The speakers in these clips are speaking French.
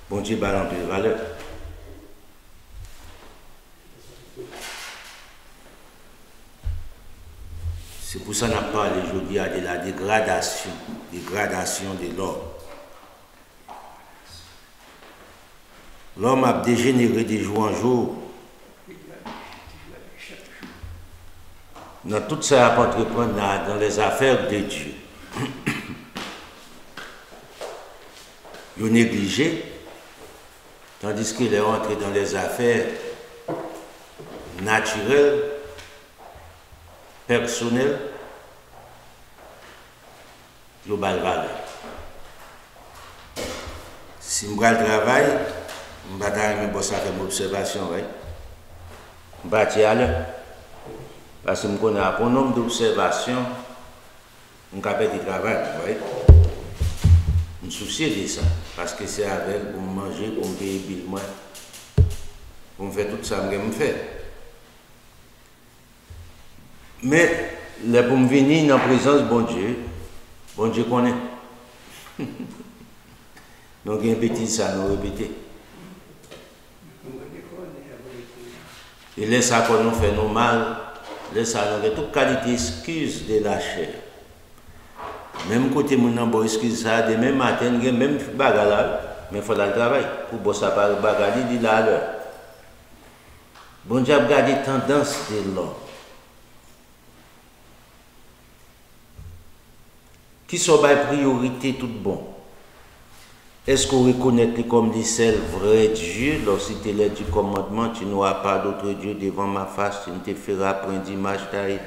Bon Dieu balance de valeur. C'est pour ça qu'on a parlé aujourd'hui de la dégradation de l'homme. L'homme a dégénéré de jour en jour. Dans tout ça, à entreprendre dans les affaires de Dieu. Il est négligé, tandis qu'il est entré dans les affaires naturelles, personnelles, global valeur. Si je travaille, je vais faire mon observation. Je vais à l'heure. Parce que je connais un bon nombre d'observations, je vais faire du travail. Je me soucie de ça. Parce que c'est avec pour manger, pour me payer le bill, pour me faire tout ça que je me fais. Mais là, pour me venir dans la présence de bon Dieu connaît. Donc, il y a un petit ça, nous répéter. Et laisse ça qu'on nous fait nos mal, laisse ça nous toute qualité excuse de la chair. Même côté mon nom excuse ça, de même matin, même bagarre mais il faut le travail pour bosser par bagarre dit là à l'heure. Bon Dieu a gardé tendance de l'homme. Qui sont les priorités tout bon? Est-ce qu'on reconnaît comme les seuls vrais dieux lorsqu'il te l'a du commandement, tu n'auras pas d'autre Dieu devant ma face, tu ne te feras point d'image taille,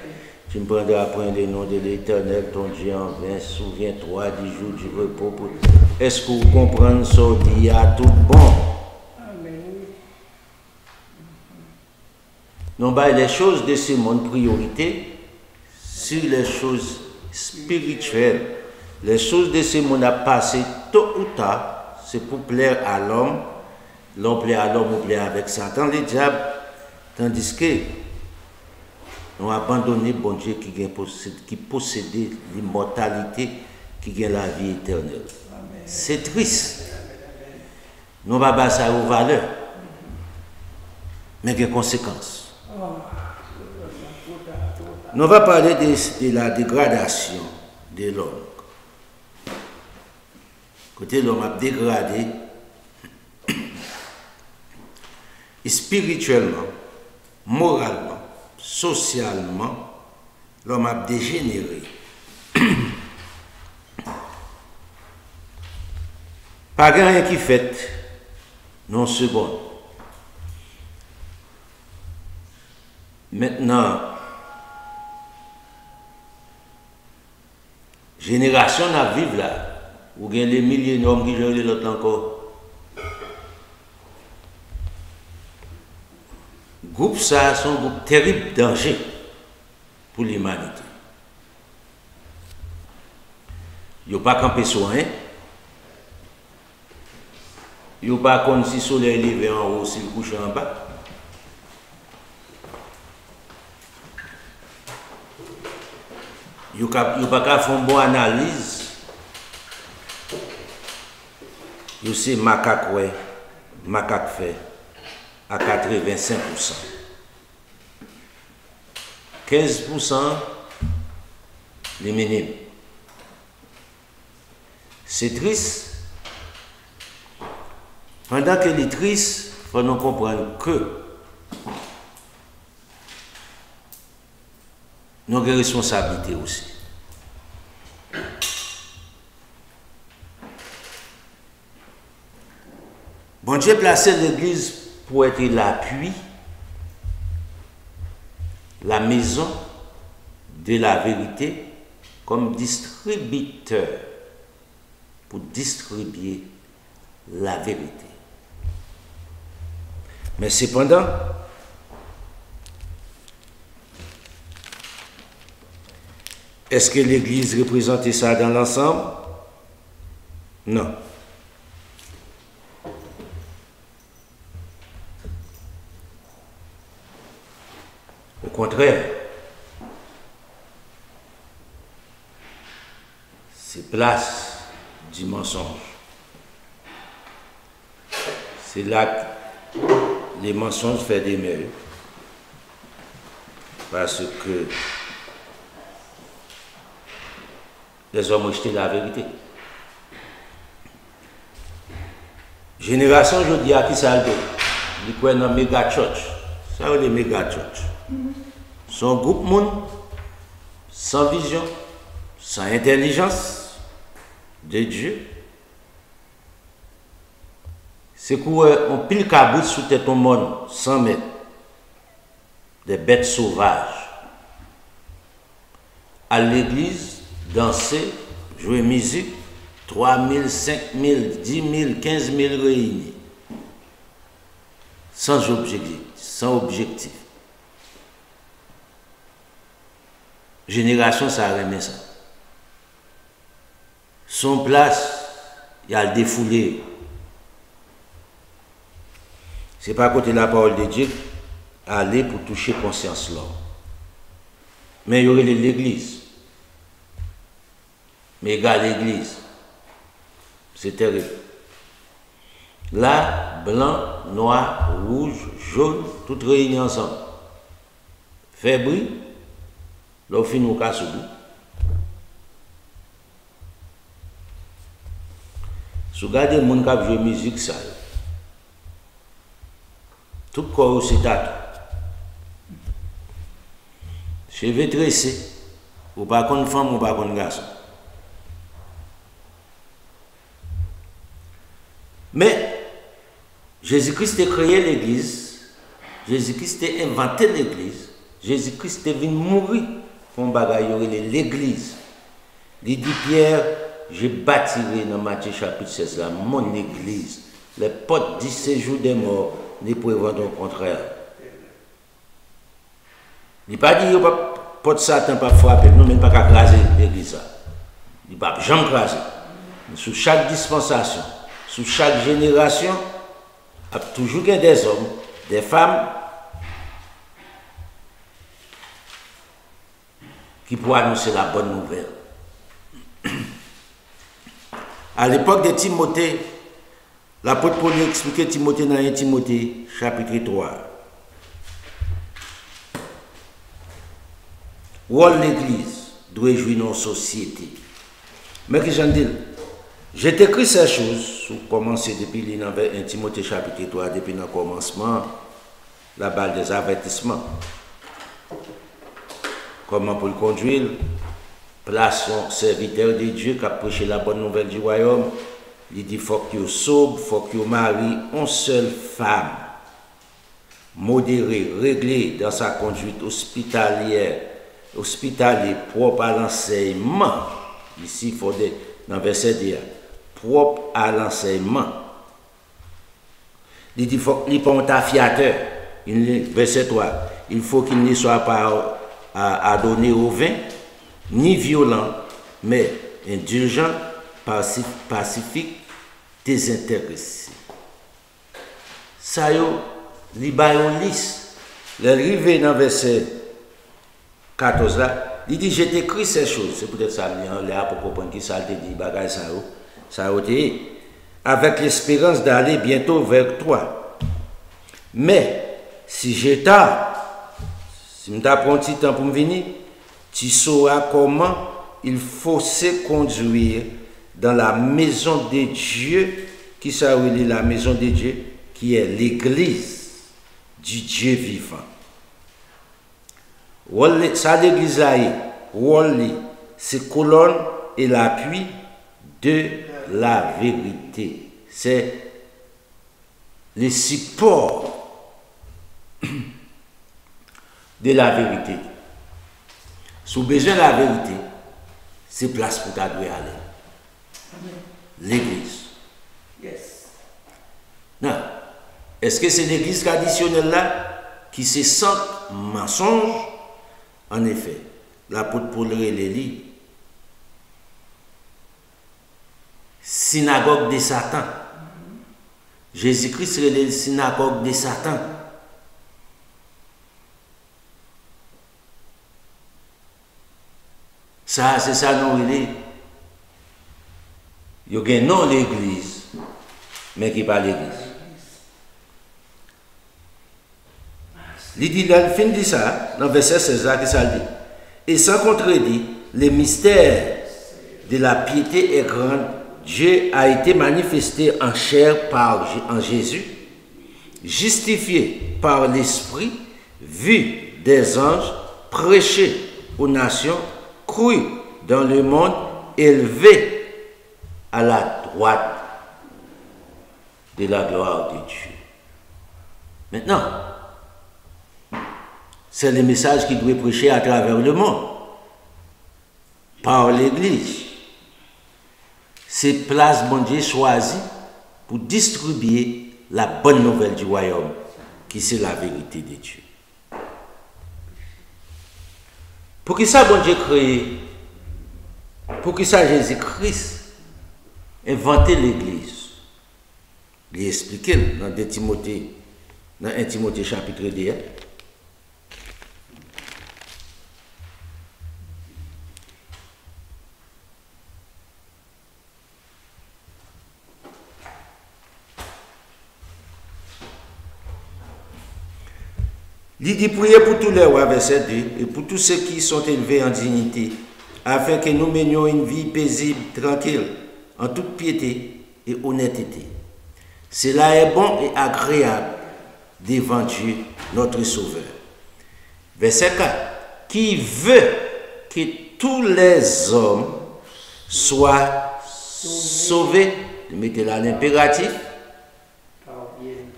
tu ne prendras point le nom de l'Éternel, ton Dieu en vain, souviens-toi du jour du repos. Est-ce que vous comprenez ça dit à tout bon? Non, bah, les choses de ce monde priorité sur les choses spirituelles. Les choses de ce monde à passer tôt ou tard, c'est pour plaire à l'homme. L'homme plaît à l'homme ou plaît avec Satan, le diable. Tandis que nous avons abandonné bon Dieu qui possédait l'immortalité, qui a la vie éternelle. C'est triste. Nous ne pas ça aux valeurs, mais il y a des conséquences. Nous allons parler de la dégradation de l'homme. Côté l'homme a dégradé spirituellement, moralement, socialement, l'homme a dégénéré. Pas rien qui fait non second. Maintenant, génération à vivre là, ou bien les milliers d'hommes qui jouent l'autre encore. Groupe ça, c'est un groupe terrible danger pour l'humanité. Il n'y a pas campé sur rien. Il n'y a pas comme si le soleil levé en haut, s'il couche en bas. Il n'y a pas faire une bonne analyse. Il y a macaque fait à 85%. 15% les minimes. C'est triste. Pendant que les tristes, il faut nous comprendre que nous avons des responsabilités aussi. Bon Dieu a placé l'Église pour être l'appui, la maison de la vérité, comme distributeur pour distribuer la vérité. Mais cependant, est-ce que l'Église représentait ça dans l'ensemble? Non. Au contraire, c'est place du mensonge. C'est là que les mensonges font des meilleurs. Parce que les hommes ont jeté la vérité. Génération, je dis à qui ça le dit? Ils croient dans méga church. Ça veut dire méga church. Son groupe monde, sans vision, sans intelligence de Dieu. C'est qu'on pile cabrit sous tête au monde, 100 mètres. Des bêtes sauvages. À l'église, danser, jouer musique, 3 000, 5 000, 10 000, 15 000 réunis. Sans objectif. Sans objectif. Génération, ça remet ça. Son place, il y a le défoulé. C'est pas à côté de la parole de Dieu, aller pour toucher conscience là. Mais il y aurait l'église. Mais regarde l'église. C'est terrible. Là, blanc, noir, rouge, jaune, toutes réunies ensemble. Fait bruit, là, au fin, nous casse au bout. Si vous regardez les gens qui jouent musique, ça. Tout corps c'est tatoué. Cheveux tressés. Ou pas qu'on femme ou pas qu'on garçon. Mais Jésus-Christ a créé l'église. Jésus-Christ a inventé l'église. Jésus-Christ est venu mourir pour un bagage l'église. Il dit Pierre, j'ai bâtiré dans Matthieu chapitre 16 là, mon église. Les portes du séjour des morts ne prévoient au contraire. Il n'a pas dit que porte Satan pas frapper, nous même pas qu'à craser l'église. Il n'a pas jamais craser. Sous chaque dispensation, sous chaque génération, il y a toujours des hommes, des femmes qui pourraient annoncer la bonne nouvelle. À l'époque de Timothée, l'apôtre Paul expliquait Timothée dans 1 Timothée, chapitre 3. Où l'église doit jouer dans la société. Mais que j'en dis, j'ai écrit ces choses, pour commencer depuis 1 Timothée, chapitre 3, depuis le commencement, la balle des avertissements. Comment pour le conduire, place son serviteur de Dieu qui a prêché la bonne nouvelle du royaume. Il dit, il faut qu'il sobre, il faut qu'il marie une seule femme, modérée, réglée dans sa conduite hospitalier, propre à l'enseignement. Ici, il faut dans le verset dire, propre à l'enseignement. Il dit, il faut qu'il n'y ait pas un fiateur. Verset 3, il faut qu'il ne soit pas à donner au vin, ni violent, mais indulgent, pacifique, désintéressé. Ça y est, il y a une liste. L'arrivée dans le verset 14 là, il dit, j'ai écrit ces choses. C'est peut-être ça, là, pour comprendre qui ça te dit, bagage ça a été, avec l'espérance d'aller bientôt vers toi. Mais, si j'ai tard, si je prends un petit temps pour me venir, tu sauras comment il faut se conduire dans la maison de Dieu, qui s'appelle la maison de Dieu, qui est l'église du Dieu vivant. Ça, l'église là, c'est colonne et l'appui de la vérité. C'est le support de la vérité. Sous besoin de la vérité, c'est place pour ta aller. L'église. Yes. Non. Est-ce que c'est l'église traditionnelle là qui se sent mensonge? En effet, l'apôtre Paul les synagogue de Satan. Jésus-Christ est la synagogue de Satan. Ça, c'est ça, non, il est. Il y a un nom l'église, mais qui n'est pas l'église. Il dit, dans le fin de ça, dans le verset 16, là, que ça dit. Et sans contredit, le mystère de la piété est grand. Dieu a été manifesté en chair en Jésus, justifié par l'Esprit, vu des anges, prêché aux nations, cru dans le monde, élevé à la droite de la gloire de Dieu. Maintenant, c'est le message qu'il doit prêcher à travers le monde, par l'Église. C'est place, bon Dieu, choisie pour distribuer la bonne nouvelle du royaume, qui c'est la vérité de Dieu. Pour qui ça, bon Dieu, créé, pour qui ça, Jésus-Christ, inventé l'Église. Il expliqué dans 1 Timothée chapitre 2. Il dit priez pour tous les rois, verset 2, et pour tous ceux qui sont élevés en dignité, afin que nous menions une vie paisible, tranquille, en toute piété et honnêteté. Cela est bon et agréable devant Dieu, notre Sauveur. Verset 4. Qui veut que tous les hommes soient sauvés, mettez là l'impératif,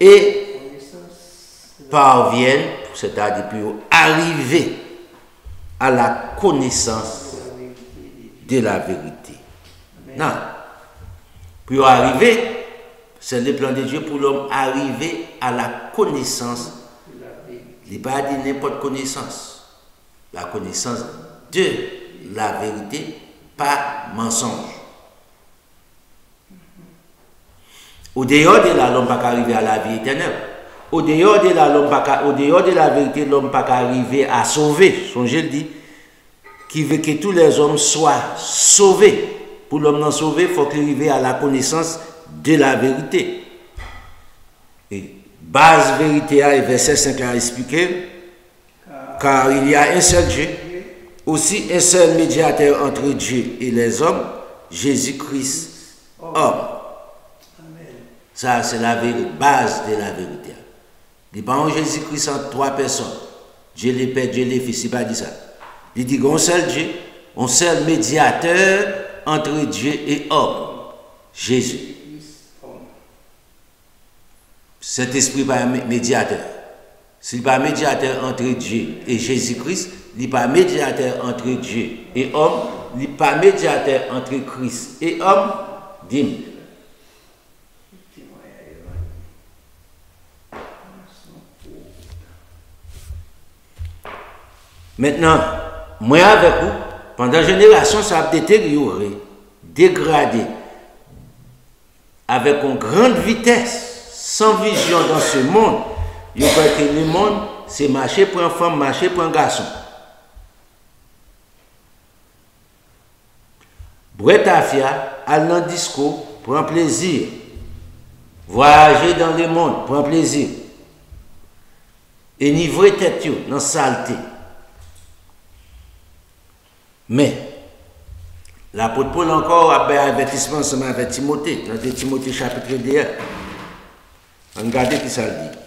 et parviennent, c'est-à-dire pour arriver à la connaissance de la vérité. Non. Pour arriver, c'est le plan de Dieu pour l'homme arriver à la connaissance. Il n'est pas dit n'importe connaissance. La connaissance de la vérité, pas mensonge. Au dehors de là, l'homme ne peut pas arriver à la vie éternelle. Au dehors de la vérité, l'homme ne peut pas arriver à sauver. Songez le dit, qui veut que tous les hommes soient sauvés. Pour l'homme non sauvé, il faut qu'il arrive à la connaissance de la vérité. Et base vérité, et verset 5 a expliqué, car il y a un seul Dieu, aussi un seul médiateur entre Dieu et les hommes, Jésus-Christ, homme. Ça, c'est la base de la vérité. Il dit, pas Jésus-Christ en trois personnes. Dieu le Père, Dieu le Fils, il n'a pas dit ça. Il dit qu'on seul Dieu, un seul médiateur entre Dieu et homme, Jésus. Cet esprit n'est pas un médiateur. S'il n'est pas médiateur entre Dieu et Jésus-Christ, il n'est pas médiateur entre Dieu et homme, il n'est pas médiateur entre Christ et homme, dis-moi. Maintenant, moi avec vous, pendant la génération, ça a détérioré, dégradé, avec une grande vitesse, sans vision dans ce monde. Il croit que le monde, c'est marcher pour une femme, marcher pour un garçon. Boire tafia, aller dans le disco, pour un plaisir. Voyager dans le monde, pour un plaisir. Et nivrer tête dans la saleté. Mais, l'apôtre Paul encore a fait un avertissement ensemble avec Timothée, dans Timothée chapitre 2. Regardez qui ça dit.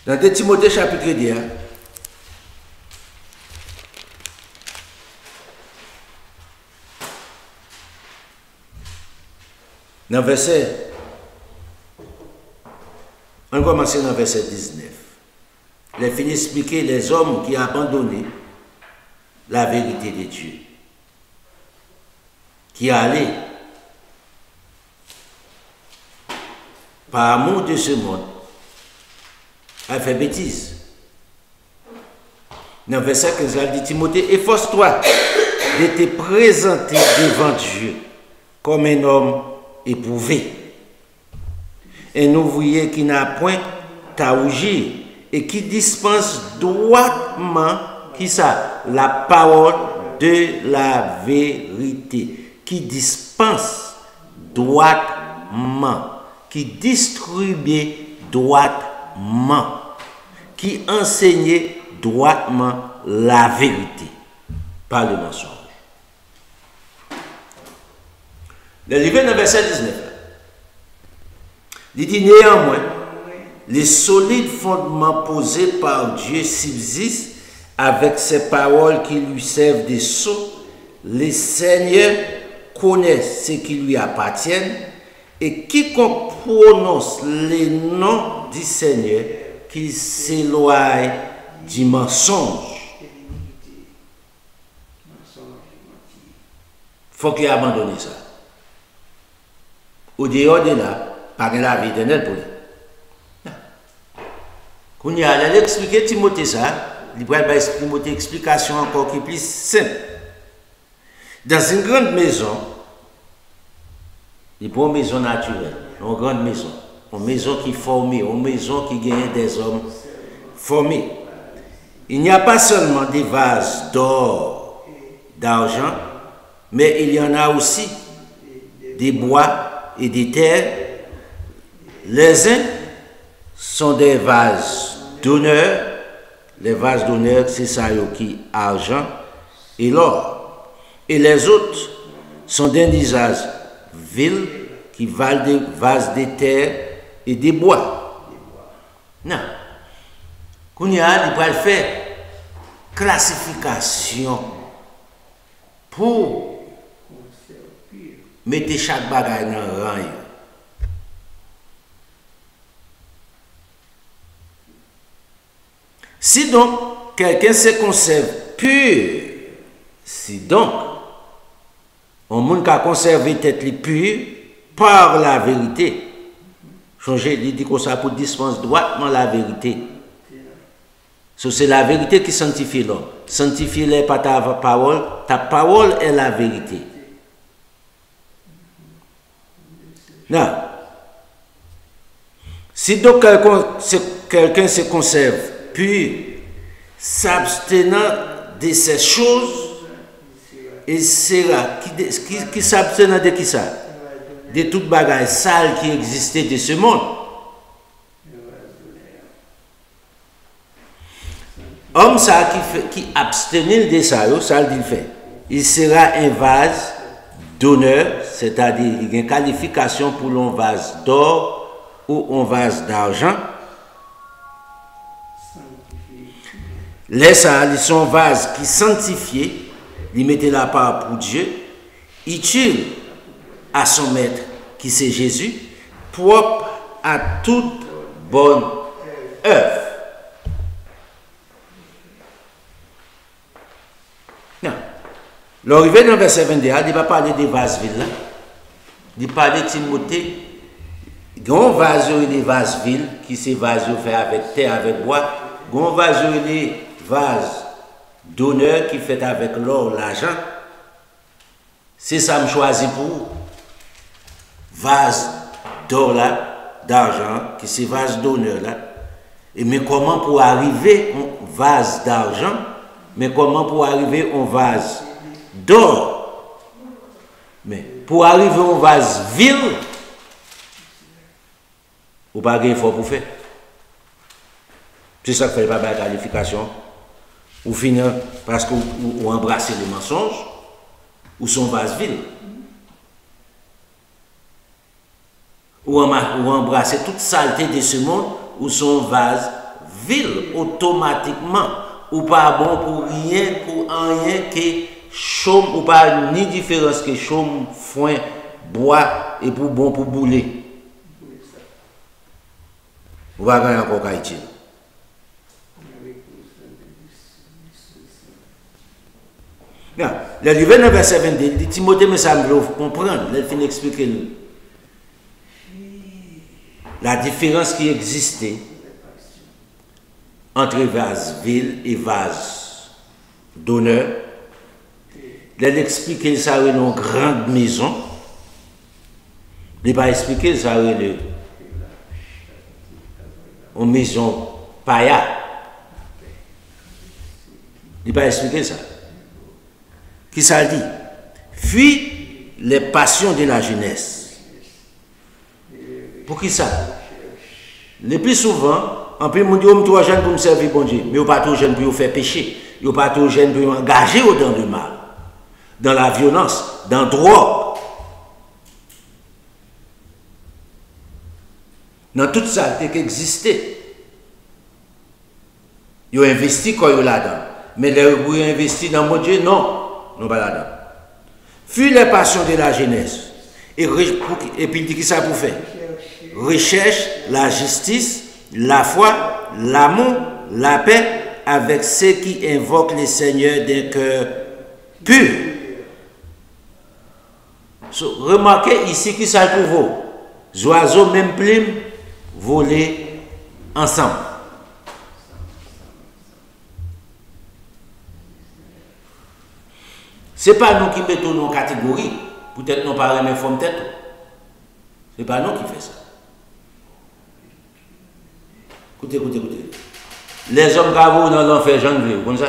Dans Timothée chapitre 2, dans verset, on commence dans verset 19. Il a fini d'expliquer les hommes qui ont abandonné la vérité de Dieu, qui allaient par amour de ce monde à faire bêtise. Dans verset 15, il dit Timothée, efforce-toi de te présenter devant Dieu comme un homme éprouvé, un ouvrier qui n'a point à rougir et qui dispense droitement qui ça, la parole de la vérité, qui dispense droitement, qui distribuait droitement, qui enseignait droitement la vérité, pas le mensonge. Le livre dans verset 19. Il dit néanmoins, les solides fondements posés par Dieu subsistent avec ces paroles qui lui servent de sceaux. Les seigneurs connaissent ce qui lui appartiennent et quiconque prononce les noms du Seigneur, qu'il s'éloigne du mensonge. Faut qu'il abandonne ça. Au dehors de là, par la vie éternelle pour lui. Quand il a expliqué Timothée ça, il va expliquer une explication encore qui est plus simple. Dans une grande maison, il prend une maison naturelle, une grande maison, une maison qui est formée, une maison qui gagne des hommes formés. Il n'y a pas seulement des vases d'or, d'argent, mais il y en a aussi des bois et des terres. Les uns sont des vases d'honneur. Les vases d'honneur, c'est ça qui argent et l'or. Et les autres sont d'un usage vil qui valent des vases de terre et des bois. Non. Qu'on y a, il va faire classification pour mettre chaque bagaille dans le rang. Si donc quelqu'un se conserve pur, si donc on monde qui a conservé tête pure par la vérité, changer dit comme ça pour dispenser droitement la vérité. C'est la vérité qui sanctifie l'homme. Sanctifie-les par ta parole est la vérité. Non. Si donc quelqu'un se conserve puis s'abstenant de ces choses, et sera qui s'abstenant de qui ça? De toute bagaille sale qui existait de ce monde. Homme ça qui abstenait de ça, ça il fait. Il sera un vase d'honneur, c'est-à-dire il y a une qualification pour un vase d'or ou un vase d'argent. Les ça, ils sont vases qui sanctifiés, ils mettaient la part pour Dieu, utile à son maître qui c'est Jésus, propre à toute bonne œuvre. Non. L'arrivée dans le verset 22, il ne va pas parler des vases vides. Il parle de Timothée. Il y a un vase et des vases vides, qui c'est vases fait avec terre, avec bois. Il y a un vase et des vases d'honneur qui fait avec l'or, l'argent. C'est ça que je choisis pour vous. Vase d'or là, d'argent, qui c'est vase d'honneur là. Et mais comment pour arriver un vase d'argent, mais comment pour arriver un vase d'or? Mais pour arriver à un vase vil, vous n'avez pas d'effort pour faire. C'est ça que fait pas la qualification. Ou finir parce que vous embrassez les mensonges, ou son vase vil. Ou embrasser toute saleté de ce monde, ou son vase vil, automatiquement. Ou pas bon pour rien, que chaume, ou pas ni différence que chaume, foin, bois, et pour bon pour bouler. Vous va gagner encore Haïti. Bien, le livre dans verset 22, dit Timothée, mais ça me comprendre, il finit d'expliquer la différence qui existait entre vase vil et vase d'honneur. Il expliqué ça dans une grande maison. Il n'a pas expliqué ça dans une maison païenne. Il n'a pas expliqué ça. Qui ça dit? Fuis les passions de la jeunesse. Pour qui ça? Le plus souvent, en plus, on dit, on est trop jeune pour me servir bon Dieu. Mais on n'est pas trop jeune pour faire péché. On n'est pas trop jeune pour engager dans le mal, dans la violence, dans le drogue. Dans toute ça qui existait. Ils ont investi quand ils là-dedans. Mais les gens ont investi dans mon Dieu, non. Non, pas là-dedans. Fuis les passions de la jeunesse. Et puis il dit que ça pour faire. Recherche la justice, la foi, l'amour, la paix avec ceux qui invoquent le Seigneur d'un cœur pur. Remarquez ici qui ça pour vous. Les oiseaux même plume voler ensemble. Ce n'est pas nous qui mettons nos catégories. Peut-être nous parlons de forme tête. Ce n'est pas nous qui faisons ça. Écoutez. Les hommes qui vont dans l'enfer, j'en veux, comme ça.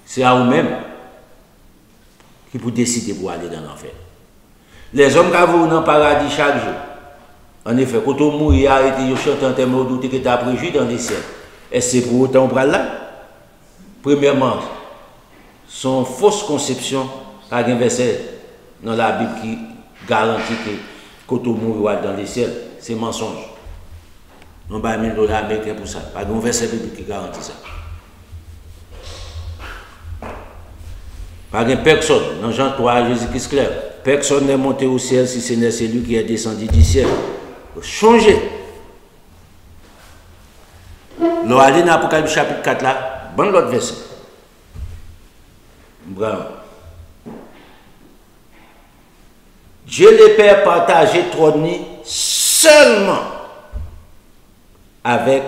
C'est à vous-même qui vous décider pour aller dans l'enfer. Les hommes qui vont dans le paradis chaque jour. En effet, quand on mourit, arrêtez, ils chantent en termes de que tu as prévu dans les ciels. Est-ce que c'est pour autant qu'on là? Premièrement, son fausse conception, par un verset dans la Bible qui garantit que quand on mourit dans les ciels, c'est mensonge. On va $1000 américains pour ça. Pas un verset biblique qui garantit ça. Pas une personne, dans Jean 3, Jésus-Christ clair, personne n'est monté au ciel si ce n'est celui qui est descendu du ciel. Changer. L'on a dit dans l'Apocalypse chapitre 4 là, bon l'autre verset. Bravo. Dieu le Père partageait trône seulement avec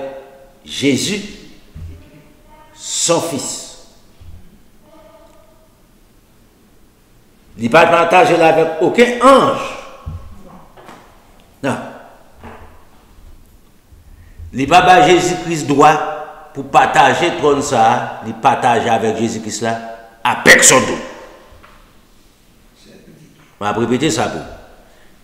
Jésus, son Fils. Il n'a pas partagé avec aucun ange. Non. Il n'a pas Jésus-Christ droit pour partager le trône ça, il partage avec Jésus-Christ là à personne d'autre. On va répéter ça pour.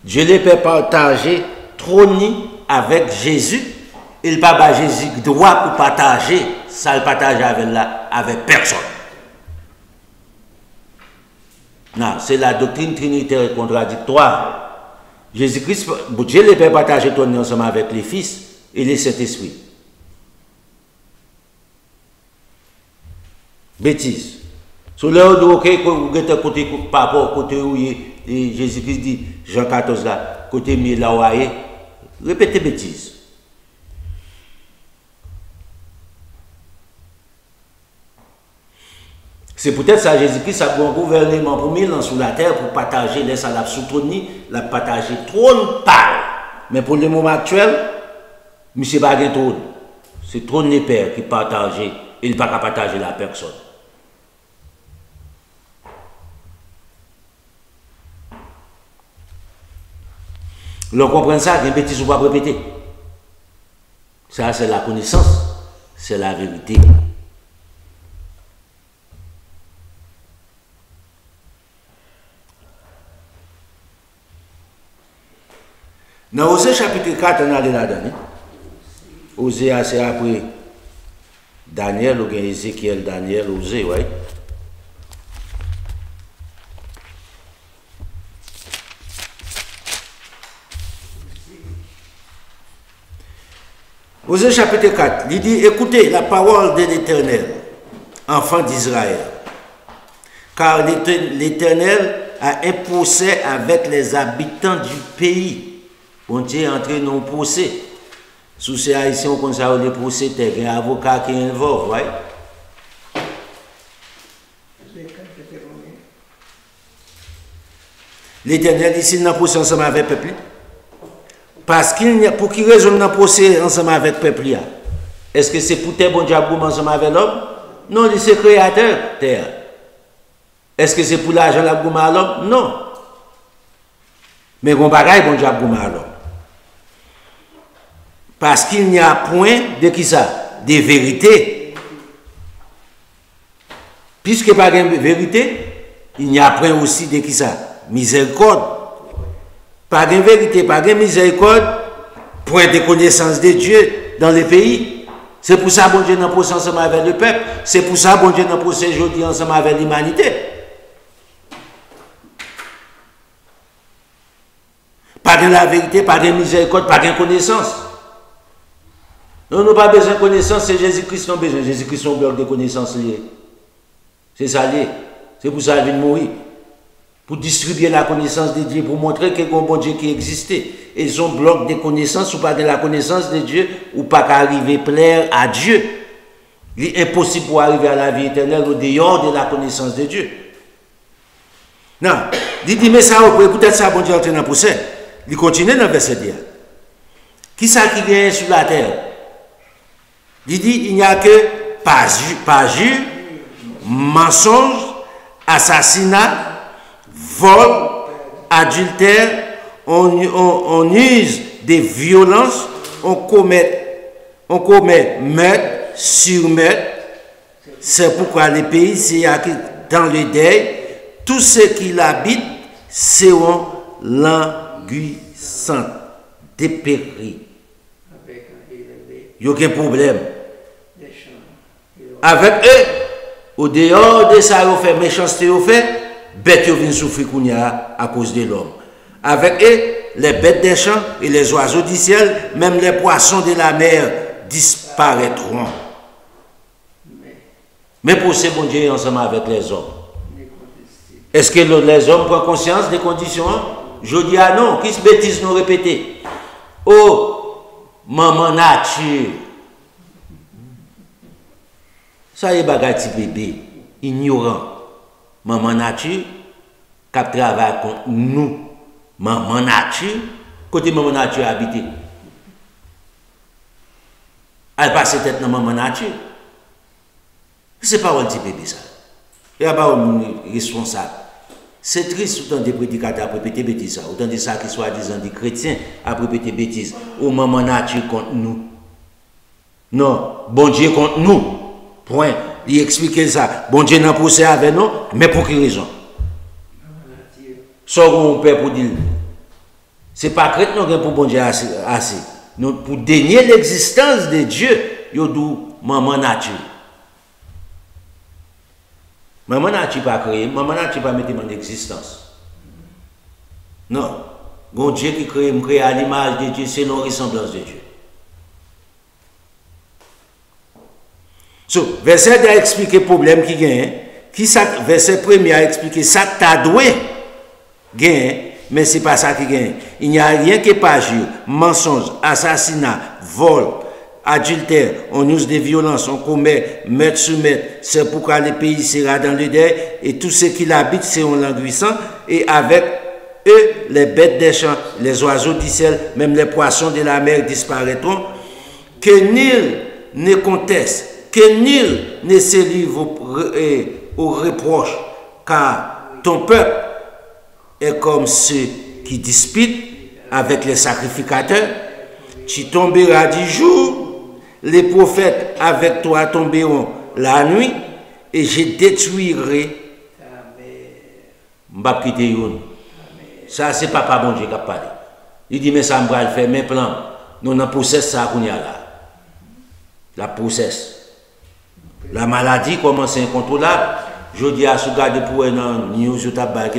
Dieu le Père partager trône avec Jésus. Il n'a pas Jésus droit pour partager, ça le partage avec personne. Non, c'est la doctrine trinitaire contradictoire. Jésus-Christ, Dieu le Père partager trône ensemble avec les Fils et les Saint-Esprit. Bêtise. Sur l'heure où vous êtes côté par rapport au côté où Jésus-Christ dit, Jean 14 là, côté mieux là où il est, répétez bêtise. C'est peut-être ça, Jésus-Christ a un gouvernement pour 1000 ans sur la terre pour partager les salades sous trône, la partager trône par. Mais pour le moment actuel, M. Baguin trône. C'est trône les pères qui partagent, il ne peut pas partager la personne. L'on comprend ça, qu'il y a une bêtise ou pas répéter. Ça, c'est la connaissance, c'est la vérité. Dans Osée chapitre 4, on a là-dedans. Osée, c'est après Daniel, ou bien Ézéchiel, Daniel, Osée, oui. Osée chapitre 4, il dit, écoutez la parole de l'Éternel, enfants d'Israël, car l'Éternel a un procès avec les habitants du pays. On est entré dans le procès. Sous ces haïtiens, on connaît le procès, il y a un avocat qui est involvé, oui. L'Éternel dit, s'il n'a pas procès ensemble avec le peuple, parce qu'il n'y a, pour qui raison n'a procès ensemble avec le peuple, est-ce que c'est pour tes bon diable ensemble avec l'homme? Non, c'est créateur, terre. Est-ce que c'est pour l'argent la gouma à l'homme? Non. Mais bon bagaille, bon diable gouma à l'homme. Parce qu'il n'y a point de qui ça? De vérité. Puisque pas de vérité, il n'y a point aussi de qui ça? Miséricorde. Pas de vérité, pas de miséricorde, point de connaissance de Dieu dans les pays. C'est pour ça que bon Dieu n'a pas ensemble avec le peuple. C'est pour ça que bon Dieu n'a pas aujourd'hui ensemble avec l'humanité. Pas de la vérité, pas de miséricorde, pas de connaissance. Nous n'avons pas besoin de connaissance, c'est Jésus-Christ qui a besoin. Jésus-Christ est un bloc de connaissance lié. C'est ça lié. C'est pour ça qu'il vient mourir. Pour distribuer la connaissance de Dieu, pour montrer qu'il y a un bon Dieu qui existait. Et son bloc de connaissance, ou pas de la connaissance de Dieu, ou pas qu'arriver plaire à Dieu. Il est impossible pour arriver à la vie éternelle au dehors de la connaissance de Dieu. Non, il dit, mais ça, peut-être ça, bon Dieu, en train de pousser. Il continue dans le verset 10. Qui ça qui vient sur la terre? Il dit, il n'y a que parjure, mensonge, assassinat, vol, adultère, on use des violences, on commet meurtre sur meurtre. C'est pourquoi les pays, c'est dans le deuil, tous ceux qui l'habitent seront languissants, dépéris. Il n'y a aucun problème. Avec eux, au dehors de ça, ils fait méchanceté, ils fait, bêtes viennent souffrir à cause de l'homme. Avec eux, les bêtes des champs et les oiseaux du ciel, même les poissons de la mer disparaîtront. Mais pour ces bon Dieu ensemble avec les hommes. Est-ce que les hommes prennent conscience des conditions? Je dis ah non, qui se bêtise nous répéter? Oh, maman nature. Ça y est, bagay petit bébé, ignorant. Maman nature, qui travaille contre nous. Maman nature, côté maman nature habité. Elle passe tête dans maman nature. C'est pas un petit bébé ça. Il n'y a pas un responsable. C'est triste autant des prédicateurs à répéter bêtises ça. Autant de ça qui soit disant des chrétiens à répéter bêtises. Ou maman nature contre nous. Non, bon Dieu contre nous. Point. Il explique ça. Bon Dieu n'a poussé avec nous, mais pour quelle raison? Soit on peut pour dire. C'est pas chrétien pour bon Dieu assez. Nous, pour dénier l'existence de Dieu, il y a maman nature. Maman nature pas créé, maman nature pas mettre en existence. Non. Bon Dieu qui crée à l'image de Dieu, c'est nos ressemblances de Dieu. So, verset a expliqué le problème qui gagne. Verset premier a expliqué ça que tu as doué gagne, mais ce n'est pas ça qui gagne. Il n'y a rien que parjure, mensonge, assassinat, vol, adultère, on use des violences, on commet meurtre sur meurtre. C'est pourquoi le pays sera dans le deuil et tous ceux qui l'habitent seront languissants et avec eux les bêtes des champs, les oiseaux du ciel, même les poissons de la mer disparaîtront. Que nul ne conteste, que nul ne se livre au reproche, car ton peuple est comme ceux qui disputent avec les sacrificateurs. Tu tomberas du jour, les prophètes avec toi tomberont la nuit, et je détruirai. M'bap quitter yon. Ça c'est papa bon Dieu qui a parlé. Il dit mais ça m'bra le faire mes plans. Nous n'en process ça qu'on y a là. La process. La maladie commence incontrôlable. Je dis à ce gars de pour un news sur tabac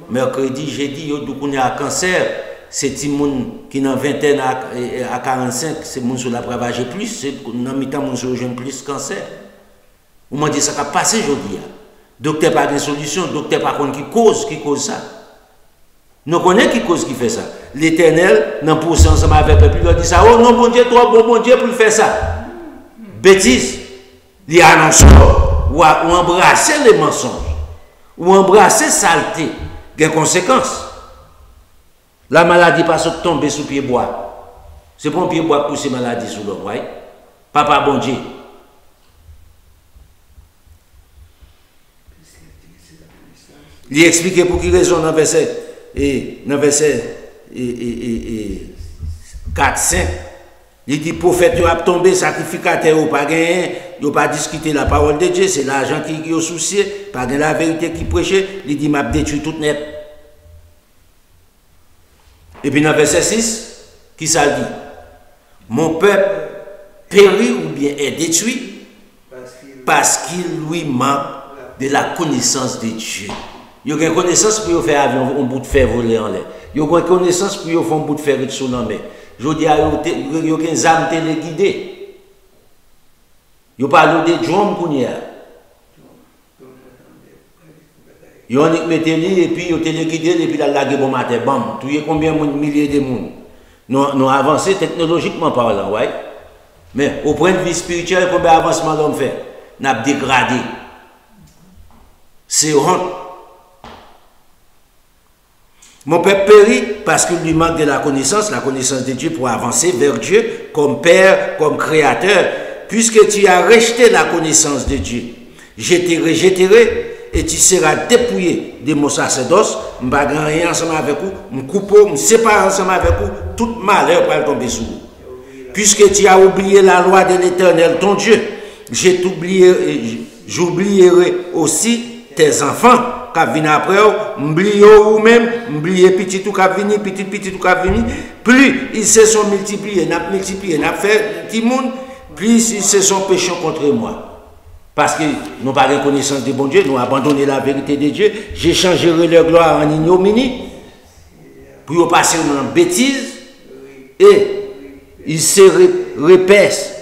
mercredi, jeudi, il y a un cancer. C'est des gens qui ont vingtaine à 45, c'est des gens qui ont ravagé plus, c'est dans le temps qui ont plus cancer. On m'a dit ça va passer aujourd'hui. Docteur pas de solution, docteur pas contre qui cause ça. Nous connaissons qui cause qui fait ça. L'Éternel, dans le poussé ensemble avec le peuple, il dit ça. Oh non, bon Dieu, toi, bon Dieu, pour faire ça. Bêtise. Il annonce ou embrasser les mensonges, ou embrasser saleté, il y a des conséquences. La maladie passe tomber sous pied bois. C'est pour un pied bois pousser maladie sous l'homme, oui. Papa bon Dieu. Il explique pour quelle raison dans le verset 4-5. Il dit prophète il a tombé, sacrificateur ou pas gagné, il pas discuter la parole de Dieu, c'est l'argent qui est soucié, pas de la vérité qui prêchait, il dit m'a détruit tout net. Et puis dans le verset 6, qui ça dit? Mon peuple périt ou bien est détruit parce qu'il lui manque de la connaissance de Dieu. Il y a une connaissance pour faire un bout de fer voler en l'air. Il y a une connaissance pour faire un bout de fer sur la mer. Je dis à eux, il y a une âme téléguidée. Il y a pas de drum qu'on y a. Il y a un météli et puis il y a téléguidé et puis il y a la bon matin. Bam, tu y a combien de milliers de monde. Nous avancé technologiquement parlant, ouais. Mais au point de vue spirituel, combien d'avancement l'homme fait? Nous avons dégradé. C'est honte. Mon peuple périt parce qu'il lui manque de la connaissance de Dieu pour avancer vers Dieu comme Père, comme Créateur. Puisque tu as rejeté la connaissance de Dieu, je te rejetterai et tu seras dépouillé de mon sacerdoce. Je ne vais pas rien ensemble avec vous, je me coupe, je me sépare ensemble avec vous, tout malheur va tomber sur vous. Puisque tu as oublié la loi de l'Éternel, ton Dieu, j'oublierai aussi tes enfants qui viennent après, m'oublier ou même, m'oublier petit ou qui vient, petit ou qui vient. Plus ils se sont multipliés, n'a fait petit monde, plus ils se sont péchés contre moi. Parce que nous n'avons pas de connaissance de bon Dieu, nous avons abandonné la vérité de Dieu, j'échangerai leur gloire en ignominie, pour passer dans la bêtise, et ils se repaissent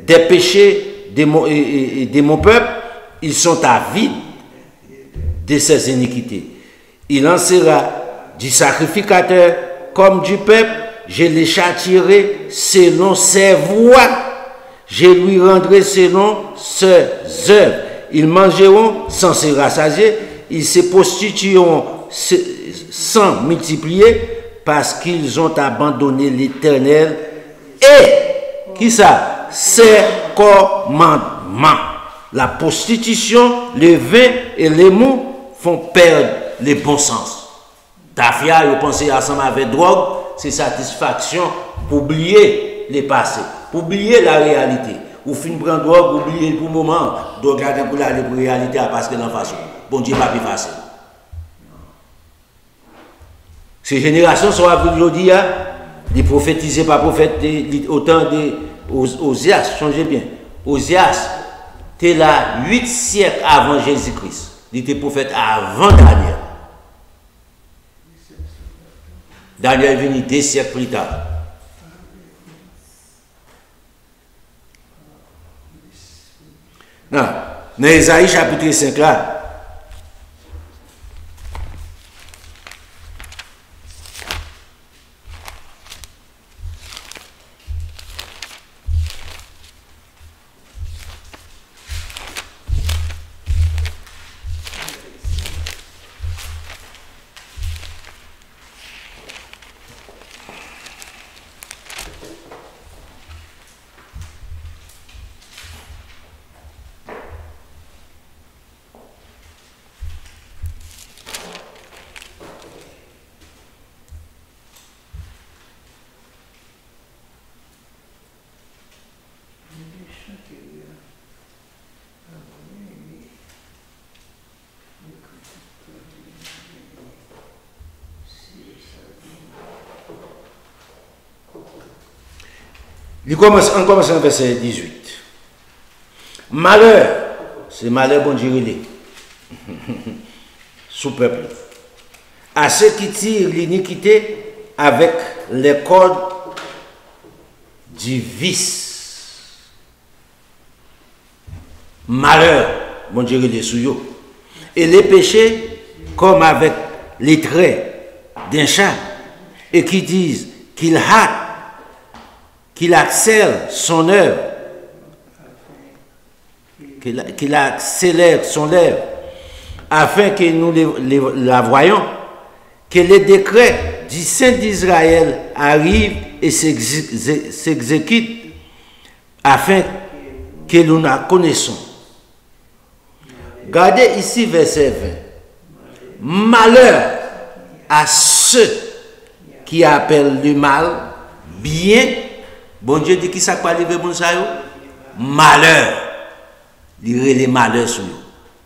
des péchés de mon peuple, ils sont à vide de ses iniquités. Il en sera du sacrificateur comme du peuple, je les châtierai selon ses voies. Je lui rendrai selon ses œuvres. Ils mangeront sans se rassasier. Ils se prostitueront sans multiplier parce qu'ils ont abandonné l'Éternel et, qui ça? Ses commandements. La prostitution, le vin et les mots font perdre le bon sens. Tafia, vous pensez ensemble avec drogue, c'est satisfaction pour oublier le passé. Pour oublier la réalité. Ou fin prendre drogue, oublier pour le moment, donc regarder pour la réalité parce que l'en façon. Bon Dieu, pas plus facile. Ces générations sont aujourd'hui, les prophétisés par prophètes, autant de Osias, changez bien. Osias, c'était là 8 siècles avant Jésus-Christ. Il était prophète avant Daniel. Daniel est venu 2 siècles plus tard. Non, dans Isaïe chapitre 5 là, on commence en verset 18. Malheur, c'est malheur bon Dieu, sous peuple, à ceux qui tirent l'iniquité avec les cordes du vice. Malheur, bon Dieu, sous eux. Et les péchés comme avec les traits d'un chat, et qui disent qu'il hâte, qu'il accélère son œuvre, qu'il accélère son œuvre, afin que nous la voyons, que les décrets du Saint d'Israël arrivent et s'exécutent, afin que nous la connaissons. Regardez ici verset 20. Malheur à ceux qui appellent le mal bien. Bon Dieu dit qui ça peut arriver bon ça yo? Malheur. Lire les malheurs sur nous.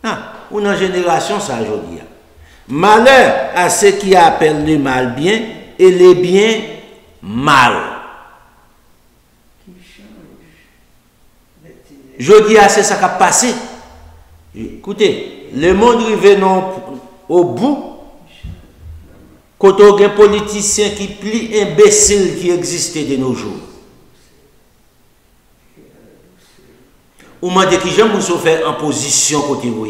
Non, ou dans génération ça aujourd'hui. Malheur à ceux qui appellent le mal bien et les biens mal. Je dis, c'est ça qui a passé. Écoutez, le monde revenant au bout, quand on a un politicien qui plie imbécile qui existait de nos jours. Ou m'a dit que j'aime vous faire en position côté vous.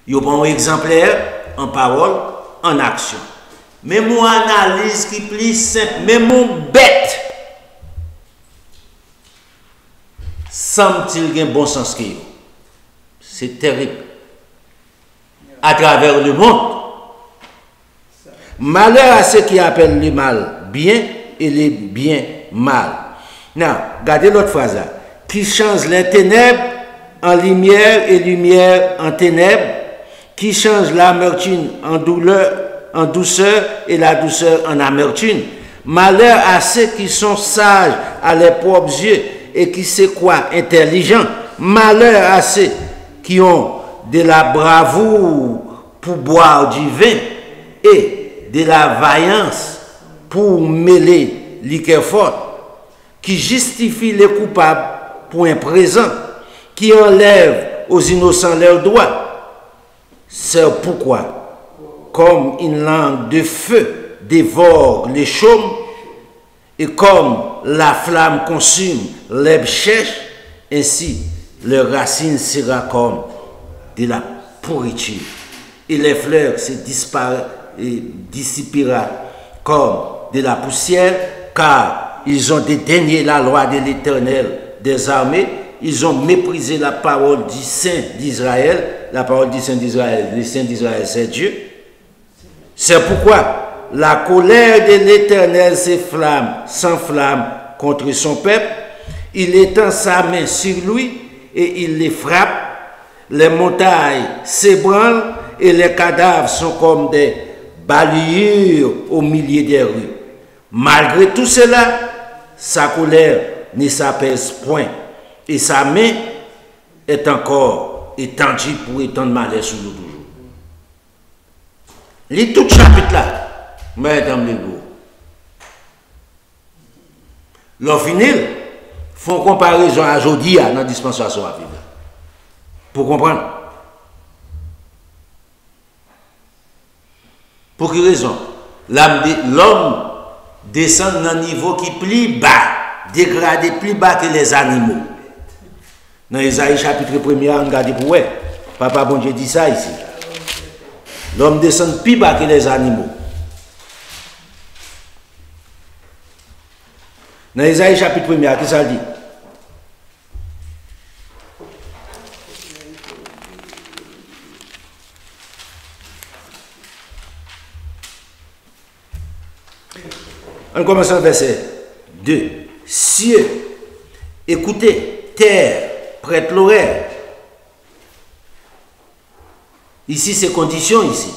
Yo prend un exemplaire en parole, en action. Mais mon analyse qui plie simple, mais mon bête, semble-t-il un bon sens qui c'est terrible. À travers le monde. Malheur à ceux qui appellent le mal bien et les biens mal. Non, regardez l'autre phrase là. Qui change les ténèbres en lumière et lumière en ténèbres, qui change l'amertume en douceur et la douceur en amertume. Malheur à ceux qui sont sages à leurs propres yeux et qui se croient intelligents. Malheur à ceux qui ont de la bravoure pour boire du vin et de la vaillance pour mêler liqueur forte, qui justifient les coupables pour un présent, qui enlève aux innocents leurs droits. C'est pourquoi, comme une langue de feu dévore les chaumes, et comme la flamme consume l'herbe sèche, ainsi leur racine sera comme de la pourriture, et les fleurs se dissipera comme de la poussière, car ils ont dédaigné la loi de l'Éternel des armées, ils ont méprisé la parole du Saint d'Israël. La parole du Saint d'Israël, le Saint d'Israël, c'est Dieu. C'est pourquoi la colère de l'Éternel s'enflamme contre son peuple. Il étend sa main sur lui et il les frappe. Les montagnes s'ébranlent et les cadavres sont comme des balayures au milieu des rues. Malgré tout cela, sa colère ne s'apaise point et sa main est encore étendue pour étendre malheur sur nous toujours. Les tout chapitre là, mesdames les gros. L'on finit, font comparaison à aujourd'hui dans la dispensation à vivre. Pour comprendre. Pour quelle raison? L'homme descend d'un niveau qui est plus bas, dégradé plus bas que les animaux. Dans Isaïe chapitre 1er, regardez pour ouais. Papa bon Dieu dit ça ici. L'homme descend plus bas que les animaux. Dans Isaïe chapitre 1er, qu'est-ce que ça dit? On commence au verset 2. Cieux, écoutez, terre, prête l'oreille. Ici, c'est condition ici.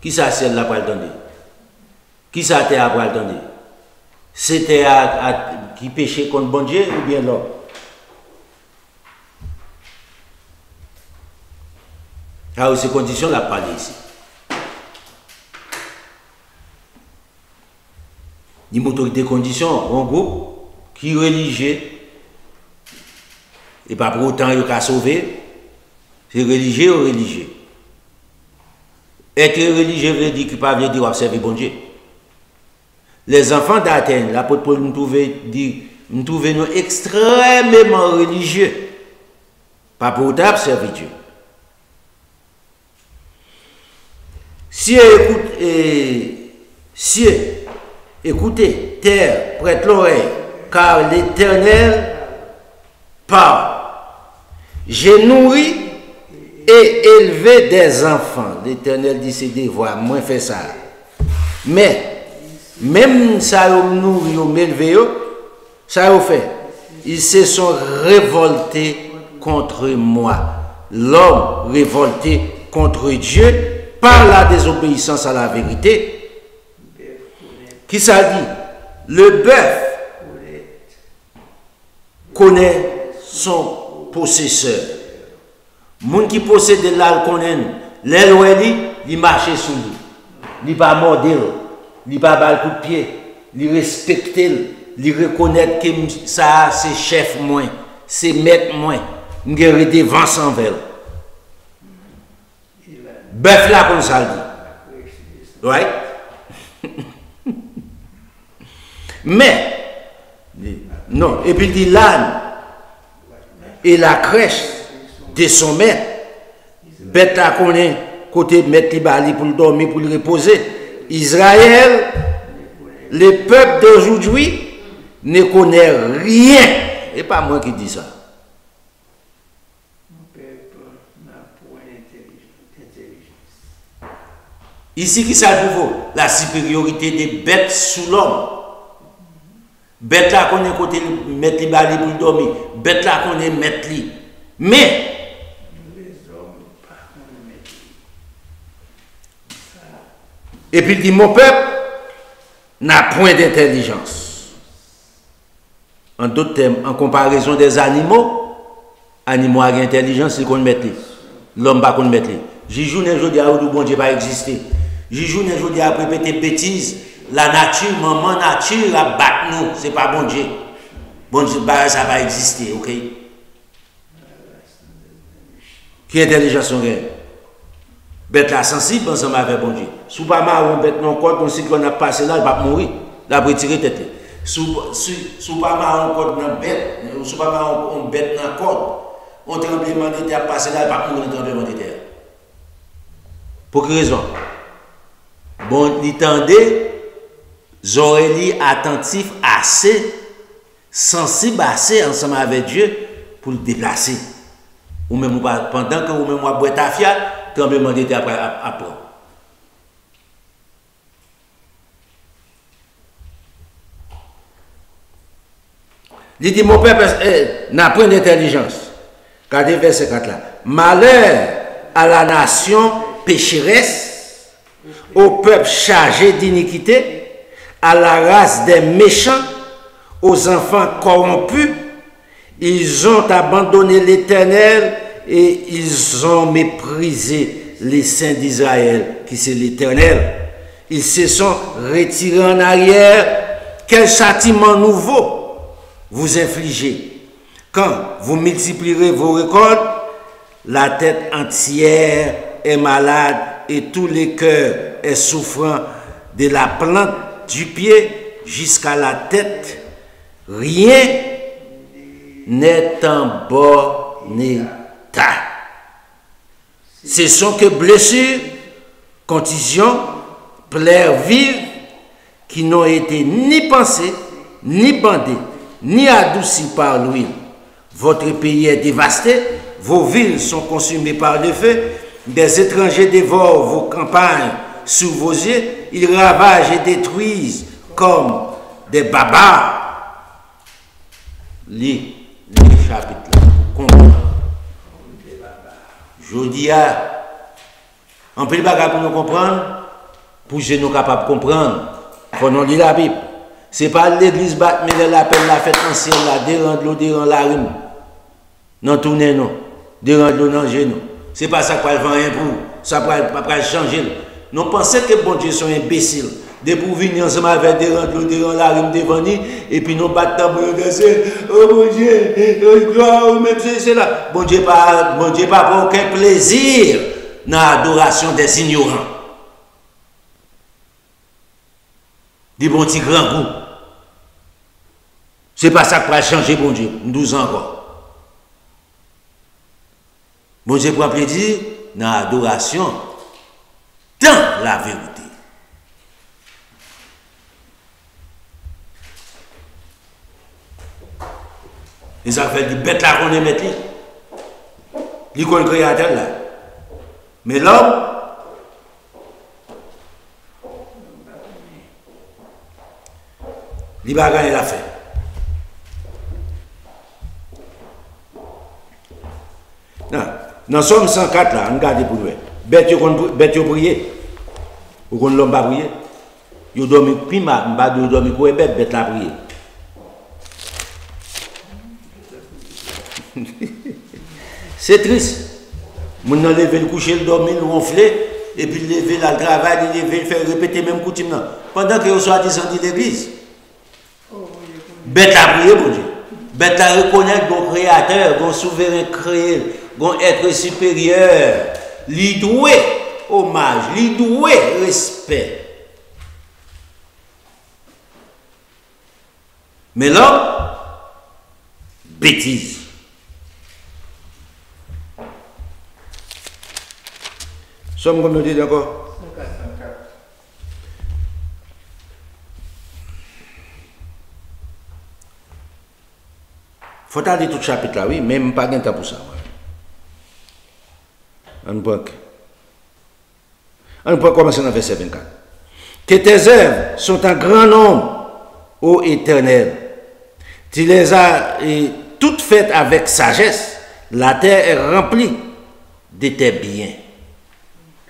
Qui ça, ciel là pour le donner? Qui ça, terre pour le donner? C'est terre qui péchait contre bon Dieu ou bien l'homme? Alors, ces conditions là parlé ici. Une autorité condition, un groupe qui est religieux, et pas pour autant il a sauvé, c'est religieux ou religieux. Être religieux veut dire qu'il ne peut pas dire observer bon Dieu. Les enfants d'Athènes, l'apôtre Paul nous trouvait nous extrêmement religieux, pas pour autant observer Dieu. Écoutez, terre, prête l'oreille, car l'Éternel parle. J'ai nourri et élevé des enfants. L'Éternel dit c'est des voix, moi fait ça. Mais, même ça nourri ou m'élevé, ça a fait. Ils se sont révoltés contre moi. L'homme révolté contre Dieu par la désobéissance à la vérité. Qui ça dit? Le bœuf connaît son possesseur. Moun qui possède de l'alcool, l'éloi, il marche sous lui. Il va mordre. il pas bal coup de pied, il respecte, il reconnaît que ça c'est chef moins, c'est maître moins, il a redevance envers. Bœuf là comme ça dit. Ouais. Mais non, et puis il dit l'âne et la crèche de son maître. Bête là qu'on est côté mettre les pour le dormir, pour le reposer. Israël, le peuple d'aujourd'hui ne connaît rien. Et pas moi qui dis ça. Ici, qui ça nouveau? La supériorité des bêtes sous l'homme. Bête là qu'on est côté mettre les balles pour le dormir. Bête là qu'on est mettre les. Mais et puis il dit, mon peuple n'a point d'intelligence. En d'autres termes, en comparaison des animaux, animaux ont intelligence, c'est qu'on met les. L'homme pas qu'on met les. J'y ne dis à où bon Dieu pas exister. J'y ne dis à répéter bêtises. La nature, maman nature, a battre nous. C'est pas bon Dieu. Bon Dieu, ça va exister, ok? Qui intelligence on gagne? Bête la sensible ensemble avec bon Dieu. Sous pas marron bête non code, on sait qu'on a passé là, il va mourir. Il va retirer tête. Sous pas marron code dans bête, sous pas marron bête dans code, on tremblement de terre passé là, il va mourir dans tremblement de terre. Pour quelle raison? Bon, il tendait, oreilles attentifs assez, sensibles assez ensemble avec Dieu pour le déplacer. Ou même pendant que vous même boire ta fiat, tremblement de terre après. Il dit, mon peuple n'a point d'intelligence. Regardez verset 4 là. Malheur à la nation pécheresse, au peuple chargé d'iniquité, à la race des méchants, aux enfants corrompus. Ils ont abandonné l'Éternel et ils ont méprisé les saints d'Israël, qui c'est l'Éternel. Ils se sont retirés en arrière. Quel châtiment nouveau vous infligez? Quand vous multiplierez vos récoltes, la tête entière est malade et tous les cœurs est souffrant de la plante du pied jusqu'à la tête. Rien n'est en bon état. Ce sont que blessures, contusions, plaies vives qui n'ont été ni pensées, ni bandées, ni adoucies par l'huile. Votre pays est dévasté, vos villes sont consumées par le feu, des étrangers dévorent vos campagnes sous vos yeux, ils ravagent et détruisent comme des barbares. Lis le chapitre là, comprendre. Je dis à un peu de bagage pour nous comprendre, pour que nous capables de comprendre. Il faut nous lire la Bible. Ce n'est pas l'église bat, mais l'appel la fête ancienne là, dérendre l'eau, dérendre la rime. Non, tournez non. Dérendre l'eau, non, nous. Ce n'est pas ça qu'on va rien pour. Ça ne va pas changer. Nous pensons que bon Dieu sont imbéciles. De pour venir ensemble avec des rentes, des la rime devant nous, et puis nous battons pour regarder, oh mon Dieu, gloire, même si c'est là. Bon Dieu pas pour aucun plaisir dans l'adoration des ignorants. Des bons petits grands goûts. C'est pas ça qui va changer, bon Dieu, 12 ans encore. Bon Dieu prend plaisir dans l'adoration dans la vérité. Et ça fait du bête là qu'on est mettre. Il connaît le créateur là. Mais l'homme, il va gagner l'affaire. Dans Somme 104 là, on regarde pour nous. Bête yo prier. Ou qu'on l'homme pas prier. Yo dormi pima, m'ba dormi pour bête la prier. C'est triste. Mon enlever le coucher, le dormir, le ronfler, et puis lever là, le travail, lever, faire répéter même coutume. Pendant que vous soi-disant dit l'église. Bête à prier, bon Dieu. Bête à reconnaître mon créateur, mon souverain créé, mon être supérieur, lui doué hommage, lui doué respect. Mais l'homme, bêtise. Sommes comme nous dit d'accord? Faut aller tout le chapitre là, oui, même pas de temps pour ça. On peut commencer dans le verset 24. Que tes œuvres sont un grand nombre, ô Éternel. Tu les as toutes faites avec sagesse. La terre est remplie de tes biens.